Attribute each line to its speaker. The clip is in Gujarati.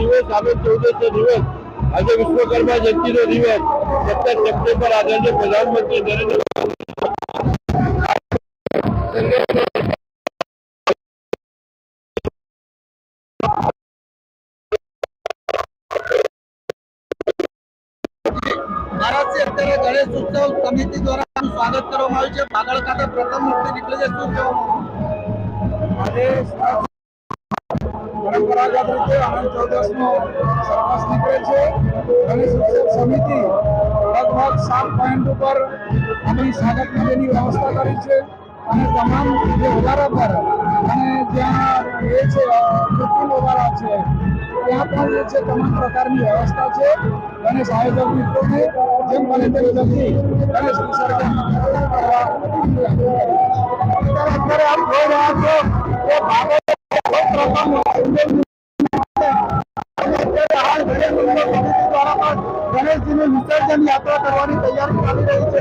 Speaker 1: દિવસ આવે 14 દિવસ આજે વિશ્વકર્મા જયંતિનો દિવસ 17 સપ્ટેમ્બર આદરણીય પ્રધાનમંત્રી નરેન્દ્ર
Speaker 2: महाराज અત્યારે ગણેશ ઉત્સવ સમિતિ દ્વારા સ્વાગત કરવામાં આવ્યું છે। પાગળ ખાતે પ્રથમ મૂર્તિ નીકળે છે, શું કહેવામાં
Speaker 3: આજે પરંપરાગત રીતે આનંદ ચૌદસનો સરઘસ નીકળે છે। ગણેશ ઉત્સવ સમિતિ લગભગ 7 પોઈન્ટ ઉપર આપણી સ્વાગત માટેની વ્યવસ્થા કરી છે અને તમામ જે વધારા અને જ્યાં એ છે કૃત્રિમ વધારા છે ત્યાં પણ જે છે તમામ પ્રકારની વ્યવસ્થા છે। ગણેશ આયોજક મિત્રોને જેમ બને તેમ જલ્દી ગણેશ વિસર્જન કરવા અત્યારે આપ જોઈ રહ્યા છો કે ગણેશજીનું વિસર્જન યાત્રા કરવાની તૈયારી ચાલી રહી છે।